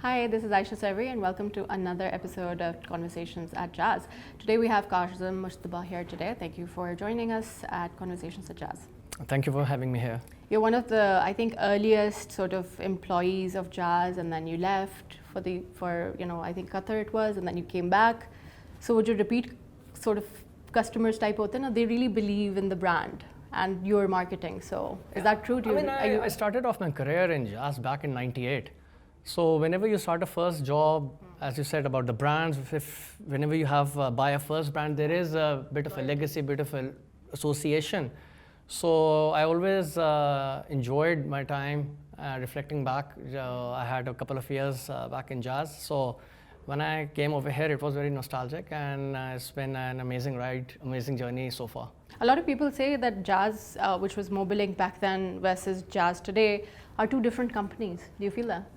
Hi, this is Aisha Sarwari and welcome to another episode of Conversations at Jazz. Today we have Kazim Mujtaba here today. Thank you for joining us at Conversations at Jazz. Thank you for having me here. You're one of the, I think, earliest sort of employees of Jazz, and then you left for I think Qatar it was, and then you came back. So would you repeat sort of customers type hote na, they really believe in the brand and your marketing. So is that true? I started off my career in Jazz back in '98. So whenever you start a first job, as you said about the brands, whenever you have buy a first brand, there is a bit of a legacy, bit of an association. So I always enjoyed my time reflecting back. I had a couple of years back in Jazz. So when I came over here, it was very nostalgic, and it's been an amazing ride, amazing journey so far. A lot of people say that Jazz, which was Mobilink back then versus Jazz today, are two different companies. Do you feel that?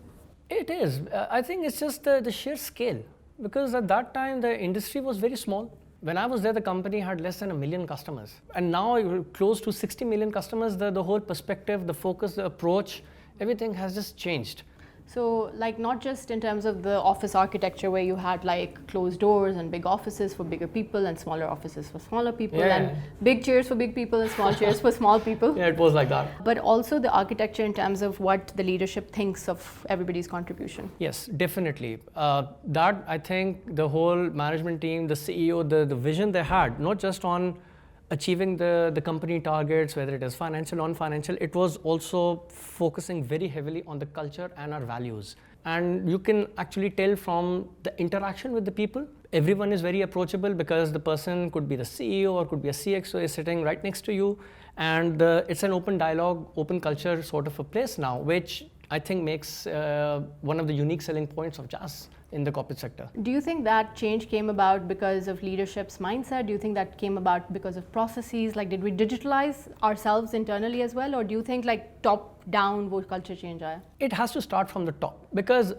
It is. I think it's just the sheer scale, because at that time the industry was very small. When I was there, the company had less than 1 million customers, and now close to 60 million customers. The whole perspective, the focus, the approach, everything has just changed. So like not just in terms of the office architecture where you had like closed doors and big offices for bigger people and smaller offices for smaller people and big chairs for big people and small chairs for small people. Yeah, it was like that. But also the architecture in terms of what the leadership thinks of everybody's contribution. Yes, definitely. That I think the whole management team, the CEO, the vision they had, not just on achieving the company targets, whether it is financial, non-financial, it was also focusing very heavily on the culture and our values. And you can actually tell from the interaction with the people. Everyone is very approachable because the person could be the CEO or could be a CXO is sitting right next to you. And it's an open dialogue, open culture sort of a place now, which I think makes one of the unique selling points of Jazz in the corporate sector. Do you think that change came about because of leadership's mindset? Do you think that came about because of processes? Like, did we digitalize ourselves internally as well? Or do you think like top down wo culture change aaya? It has to start from the top, because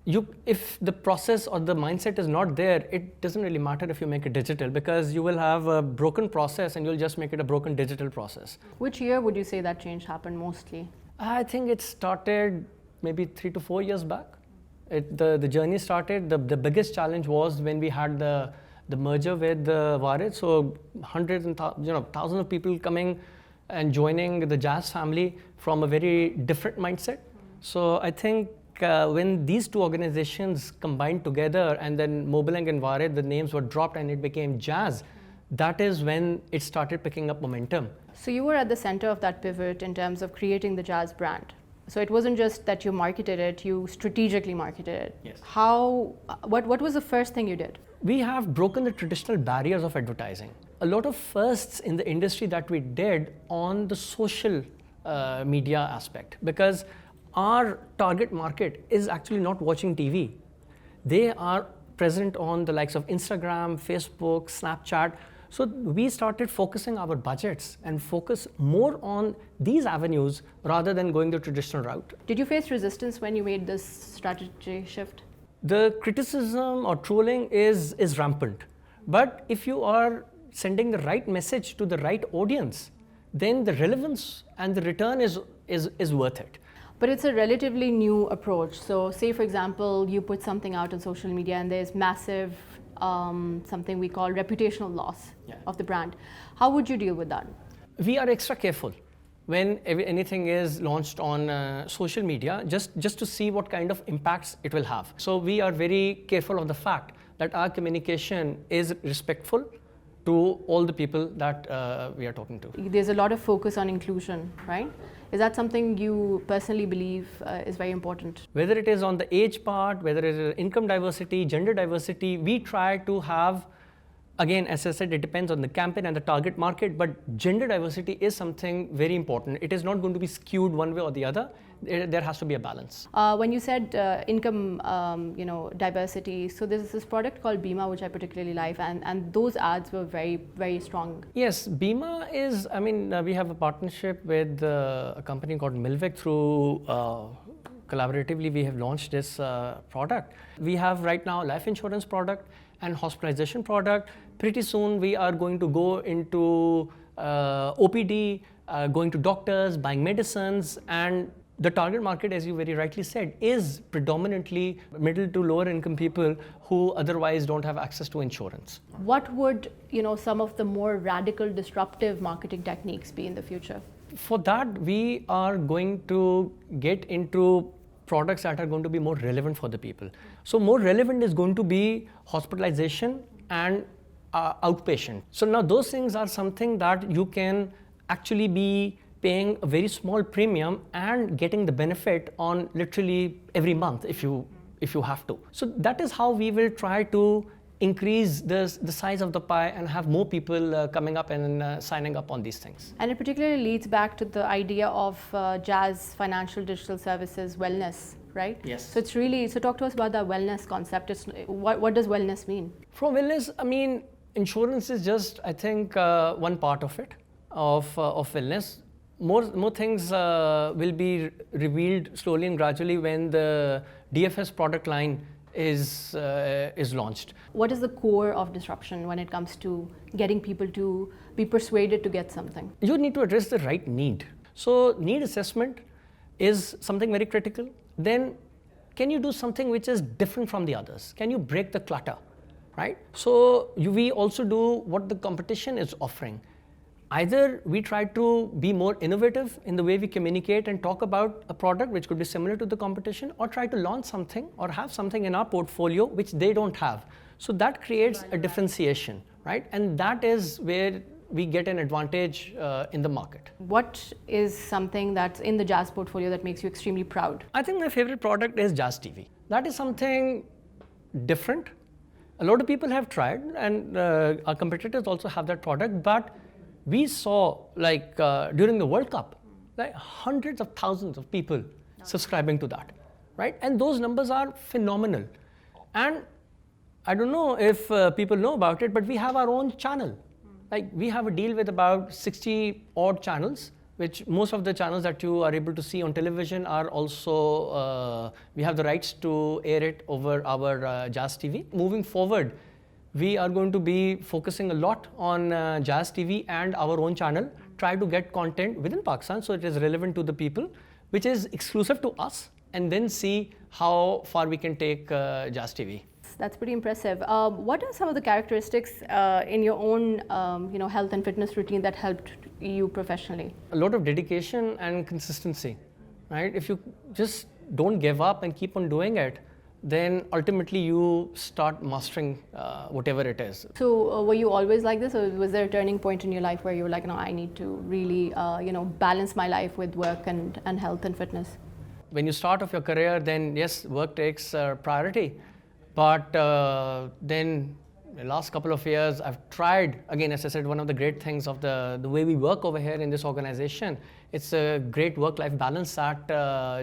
if the process or the mindset is not there, it doesn't really matter if you make it digital, because you will have a broken process and you'll just make it a broken digital process. Which year would you say that change happened mostly? I think it started maybe 3 to 4 years back. The journey started. The biggest challenge was when we had the merger with Warid. So hundreds and thousands of people coming and joining the Jazz family from a very different mindset. So I think when these two organizations combined together, and then Mobilink and Warid, the names were dropped and it became Jazz, that is when it started picking up momentum. So you were at the center of that pivot in terms of creating the Jazz brand. So it wasn't just that you marketed it, you strategically marketed it. Yes. What was the first thing you did? We have broken the traditional barriers of advertising. A lot of firsts in the industry that we did on the social media aspect, because our target market is actually not watching TV. They are present on the likes of Instagram, Facebook, Snapchat. So we started focusing our budgets and focus more on these avenues rather than going the traditional route. Did you face resistance when you made this strategy shift? The criticism or trolling is rampant. But if you are sending the right message to the right audience, then the relevance and the return is worth it. But it's a relatively new approach. So say, for example, you put something out on social media and there's massive something we call reputational loss of the brand. How would you deal with that? We are extra careful when anything is launched on social media, just to see what kind of impacts it will have. So we are very careful of the fact that our communication is respectful to all the people that we are talking to. There's a lot of focus on inclusion, right? Is that something you personally believe is very important? Whether it is on the age part, whether it is income diversity, gender diversity, we try to have, again, as I said, it depends on the campaign and the target market, but gender diversity is something very important. It is not going to be skewed one way or the other. There has to be a balance. When you said income, diversity, so there's this product called Bima, which I particularly like, and those ads were very, very strong. Yes, Bima is, we have a partnership with a company called Milvik. Through collaboratively, we have launched this product. We have right now life insurance product and hospitalization product. Pretty soon we are going to go into OPD, going to doctors, buying medicines, and the target market, as you very rightly said, is predominantly middle to lower income people who otherwise don't have access to insurance. What would, some of the more radical disruptive marketing techniques be in the future? For that, we are going to get into products that are going to be more relevant for the people. So more relevant is going to be hospitalization and outpatient. So now those things are something that you can actually be paying a very small premium and getting the benefit on literally every month if you have to. So that is how we will try to increase the size of the pie and have more people coming up and signing up on these things. And it particularly leads back to the idea of Jazz Financial Digital Services wellness, right? Yes. So it's really, so talk to us about that wellness concept. What does wellness mean? From wellness, I mean, insurance is just, I think, one part of it, of wellness. More things will be revealed slowly and gradually when the DFS product line is launched. What is the core of disruption when it comes to getting people to be persuaded to get something? You need to address the right need. So need assessment is something very critical. Then can you do something which is different from the others? Can you break the clutter, right? So we also do what the competition is offering. Either we try to be more innovative in the way we communicate and talk about a product which could be similar to the competition, or try to launch something or have something in our portfolio which they don't have. So that creates a differentiation, right? And that is where we get an advantage in the market. What is something that's in the Jazz portfolio that makes you extremely proud? I think my favorite product is Jazz TV. That is something different. A lot of people have tried, and our competitors also have that product, but we saw, like during the World Cup, like hundreds of thousands of people subscribing to that, right? And those numbers are phenomenal. And I don't know if people know about it, but we have our own channel. Like we have a deal with about 60 odd channels, which most of the channels that you are able to see on television are also, we have the rights to air it over our Jazz TV. Moving forward, we are going to be focusing a lot on Jazz TV and our own channel, try to get content within Pakistan so it is relevant to the people, which is exclusive to us, and then see how far we can take Jazz TV. That's pretty impressive. What are some of the characteristics in your own health and fitness routine that helped you professionally? A lot of dedication and consistency, right? If you just don't give up and keep on doing it, then ultimately you start mastering whatever it is. So were you always like this, or was there a turning point in your life where you were like, no, I need to really balance my life with work and health and fitness? When you start off your career, then yes, work takes priority. But then the last couple of years, I've tried, again, as I said, one of the great things of the way we work over here in this organization, it's a great work-life balance that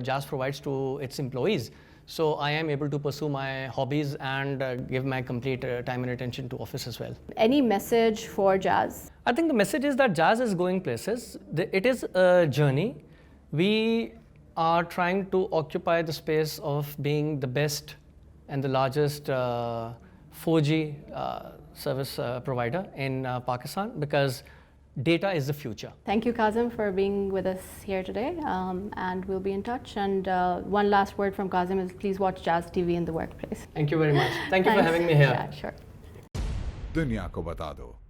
Jazz provides to its employees. So I am able to pursue my hobbies and give my complete time and attention to office as well. Any message for Jazz? I think the message is that Jazz is going places. It is a journey. We are trying to occupy the space of being the best and the largest 4G service provider in Pakistan, because data is the future. Thank you, Kazim, for being with us here today, and we'll be in touch. And one last word from Kazim is please watch Jazz TV in the workplace. Thank you very much. Thank you for having me here. Yeah, sure. दुनिया को बता दो.